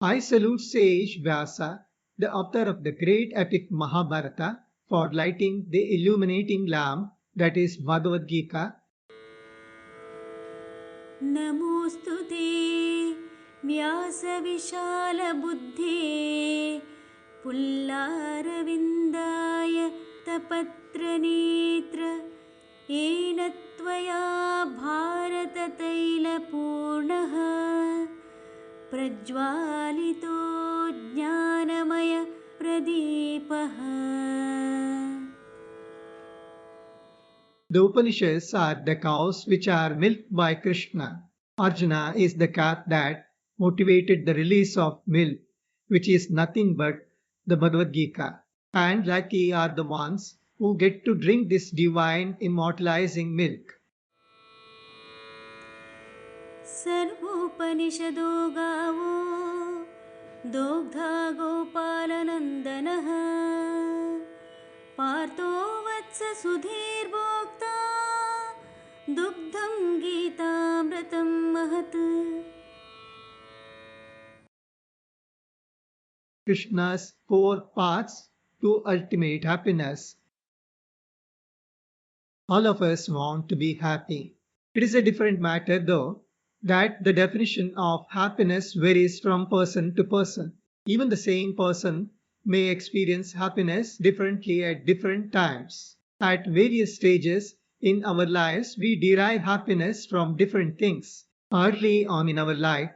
I salute Sage Vyasa, the author of the great epic Mahabharata, for lighting the illuminating lamp that is Bhagavad Gita. नमोऽस्तु ते व्यासविशालबुद्धे पुल्लारविन्दाय तपत्रनेत्र येन त्वया भारततैलपूर्णः प्रज्वालितो ज्ञानमयप्रदीपः. The Upanishads are the cows which are milked by Krishna. Arjuna is the cat that motivated the release of milk, which is nothing but the Bhagavad Gita. And lucky are the ones who get to drink this divine immortalizing milk. सर्वोपनिषदो गावो दोग्धा गोपालनन्दनः पार्थो वत्स सुधीर्भोक्ता दुग्धं गीतामृतं महत्. Krishna's four paths to ultimate happiness. All of us want to be happy. It is a different matter, though, that the definition of happiness varies from person to person. Even the same person may experience happiness differently at different times. At various stages in our lives, we derive happiness from different things. Early on in our life,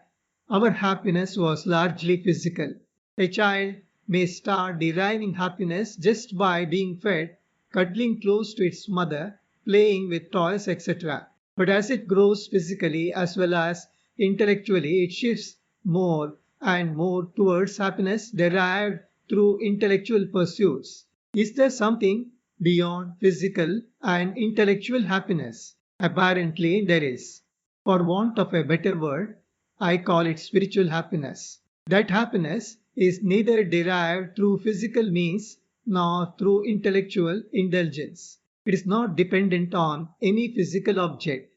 our happiness was largely physical. A child may start deriving happiness just by being fed, cuddling close to its mother, playing with toys, etc. But as it grows physically as well as intellectually, it shifts more and more towards happiness derived through intellectual pursuits. Is there something beyond physical and intellectual happiness? Apparently, there is. For want of a better word, I call it spiritual happiness. That happiness is neither derived through physical means nor through intellectual indulgence. It is not dependent on any physical object,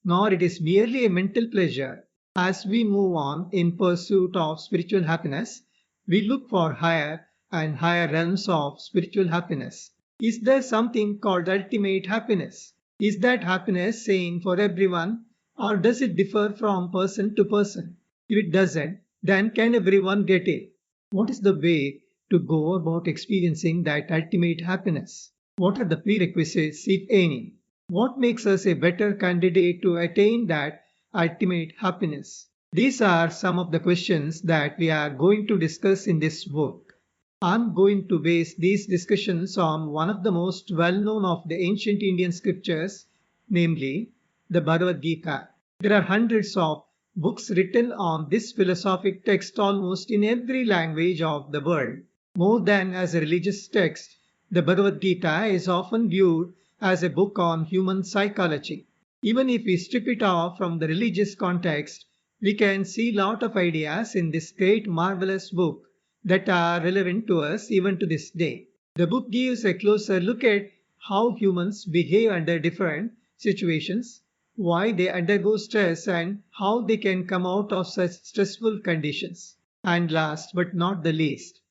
nor it is merely a mental pleasure. As we move on in pursuit of spiritual happiness, we look for higher and higher realms of spiritual happiness. Is there something called ultimate happiness? Is that happiness same for everyone, or does it differ from person to person? If it doesn't, then can everyone get it? What is the way to go about experiencing that ultimate happiness? What are the prerequisites, if any? What makes us a better candidate to attain that ultimate happiness? These are some of the questions that we are going to discuss in this book. I'm going to base these discussions on one of the most well known of the ancient Indian scriptures, namely the Bhagavad Gita. There are hundreds of books written on this philosophic text almost in every language of the world. More than as a religious text, the Bhagavad Gita is often viewed as a book on human psychology. Even if we strip it off from the religious context, we can see a lot of ideas in this great marvelous book that are relevant to us even to this day. The book gives a closer look at how humans behave under different situations, why they undergo stress and how they can come out of such stressful conditions. And last but not the least,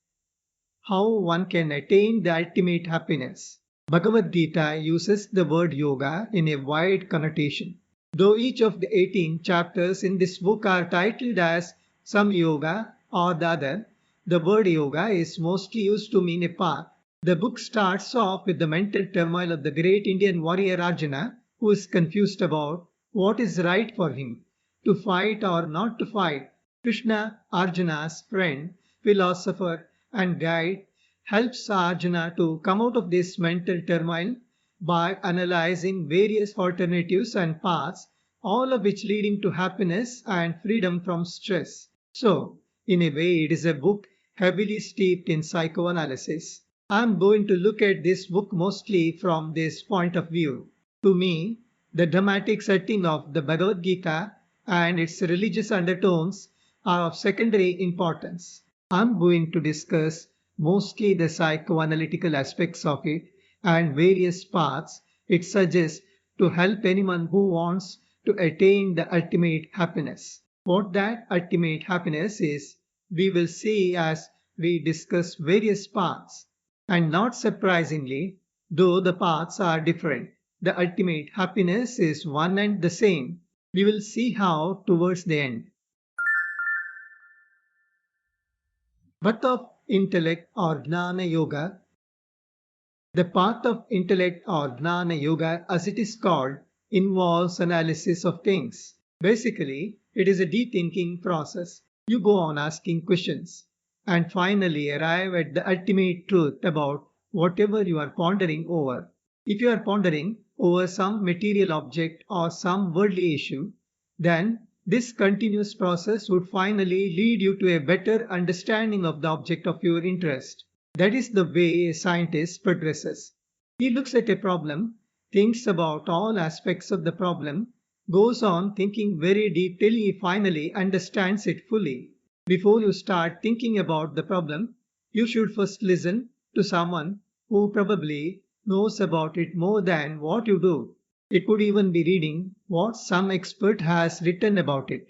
how one can attain the ultimate happiness. Bhagavad Gita uses the word yoga in a wide connotation. Though each of the 18 chapters in this book are titled as some yoga or the other, the word yoga is mostly used to mean a path. The book starts off with the mental turmoil of the great Indian warrior Arjuna, who is confused about what is right for him, to fight or not to fight. Krishna, Arjuna's friend, philosopher, and guide, helps Arjuna to come out of this mental turmoil by analyzing various alternatives and paths, all of which leading to happiness and freedom from stress. So, in a way, it is a book heavily steeped in psychoanalysis. I am going to look at this book mostly from this point of view. To me, the dramatic setting of the Bhagavad Gita and its religious undertones are of secondary importance. I am going to discuss mostly the psychoanalytical aspects of it and various paths it suggests to help anyone who wants to attain the ultimate happiness. What that ultimate happiness is we will see as we discuss various paths. And not surprisingly, though the paths are different, the ultimate happiness is one and the same. We will see how towards the end. Path of intellect or Gnana Yoga. The path of intellect or Gnana Yoga, as it is called, involves analysis of things. Basically, it is a deep thinking process. You go on asking questions and finally arrive at the ultimate truth about whatever you are pondering over. If you are pondering over some material object or some worldly issue, then this continuous process would finally lead you to a better understanding of the object of your interest. That is the way a scientist progresses. He looks at a problem, thinks about all aspects of the problem, goes on thinking very deep till he finally understands it fully. Before you start thinking about the problem, you should first listen to someone who probably knows about it more than what you do. It could even be reading what some expert has written about it.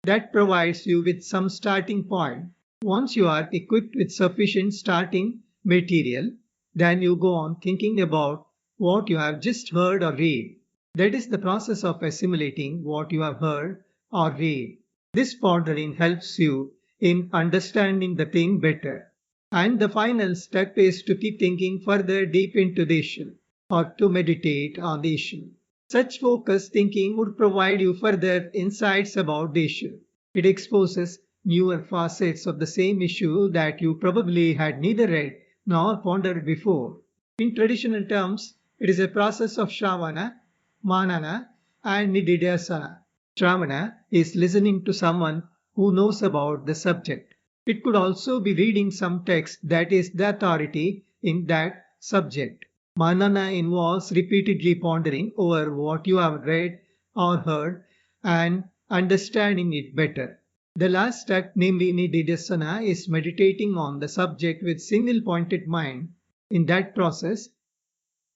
That provides you with some starting point. Once you are equipped with sufficient starting material, then you go on thinking about what you have just heard or read. That is the process of assimilating what you have heard or read. This pondering helps you in understanding the thing better. And the final step is to keep thinking further deep into the issue or to meditate on the issue. Such focused thinking would provide you further insights about the issue. It exposes newer facets of the same issue that you probably had neither read nor pondered before. In traditional terms, it is a process of Shravana, Manana, and Nididhyasana. Shravana is listening to someone who knows about the subject. It could also be reading some text that is the authority in that subject. Manana involves repeatedly pondering over what you have read or heard and understanding it better. The last step, namely Nididhyasana, is meditating on the subject with single pointed mind. In that process,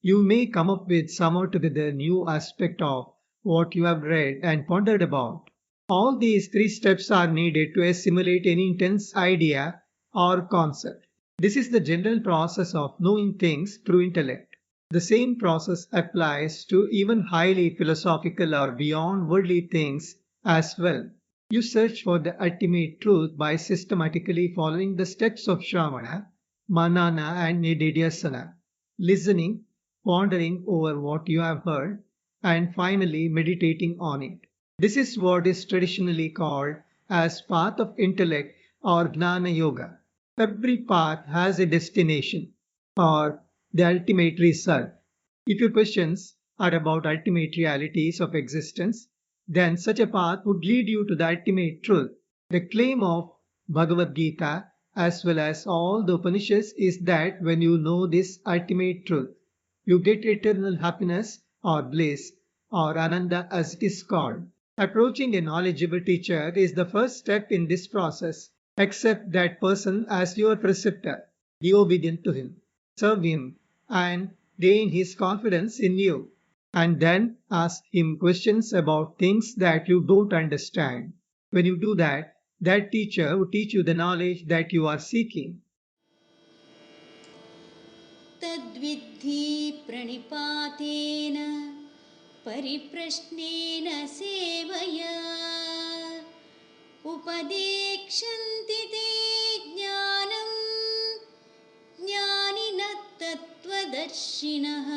you may come up with some altogether new aspect of what you have read and pondered about. All these three steps are needed to assimilate any intense idea or concept. This is the general process of knowing things through intellect. The same process applies to even highly philosophical or beyond worldly things as well. You search for the ultimate truth by systematically following the steps of Shravana, Manana, and Nididhyasana, listening, pondering over what you have heard, and finally meditating on it. This is what is traditionally called as path of intellect or Gnana Yoga. Every path has a destination or the ultimate result. If your questions are about ultimate realities of existence, then such a path would lead you to the ultimate truth. The claim of Bhagavad Gita as well as all the Upanishads is that when you know this ultimate truth, you get eternal happiness or bliss or ananda as it is called. Approaching a knowledgeable teacher is the first step in this process. Accept that person as your preceptor. Be obedient to him. Serve him and gain his confidence in you. And then ask him questions about things that you don't understand. When you do that, that teacher will teach you the knowledge that you are seeking. तद्विद्धि प्रणिपातेन परिप्रश्नेन सेवया उपदेक्षन्ति ते ज्ञानं ज्ञानिनः तत्त्वदर्शिनः.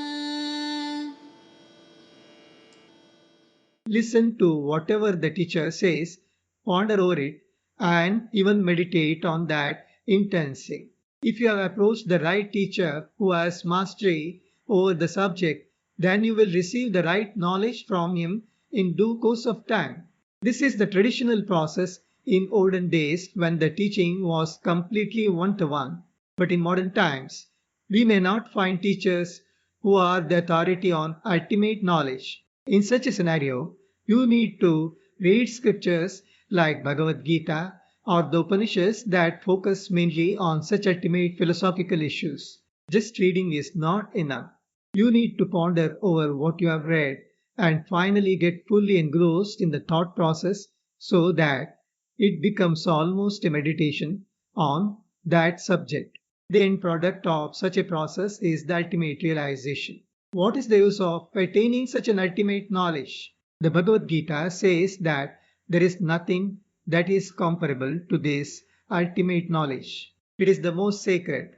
Listen to whatever the teacher says, ponder over it, and even meditate on that intensely. If you have approached the right teacher who has mastery over the subject, then you will receive the right knowledge from him in due course of time. This is the traditional process in olden days when the teaching was completely one to one. But in modern times, we may not find teachers who are the authority on ultimate knowledge. In such a scenario, you need to read scriptures like Bhagavad Gita or the Upanishads that focus mainly on such ultimate philosophical issues. Just reading is not enough. You need to ponder over what you have read and finally get fully engrossed in the thought process so that it becomes almost a meditation on that subject. The end product of such a process is the ultimate realization. What is the use of attaining such an ultimate knowledge? The Bhagavad Gita says that there is nothing that is comparable to this ultimate knowledge. It is the most sacred.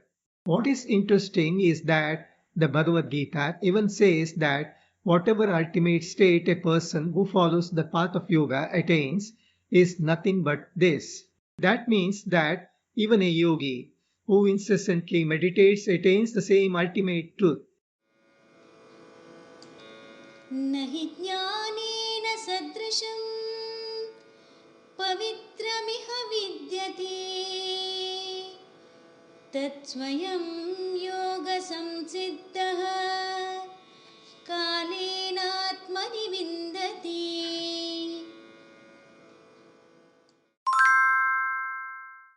What is interesting is that the Bhagavad Gita even says that whatever ultimate state a person who follows the path of yoga attains is nothing but this. That means that even a yogi who incessantly meditates attains the same ultimate truth. न हि ज्ञानेन सदृशं पवित्रमिह विद्यते तत्स्वयं योगसंसिद्धः कालेनात्मनि विन्दति.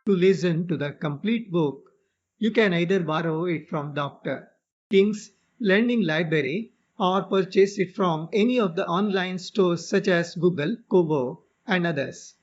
To listen to the complete book, you can either borrow it from Dr. King's Learning Library or purchase it from any of the online stores such as Google, Kobo, and others.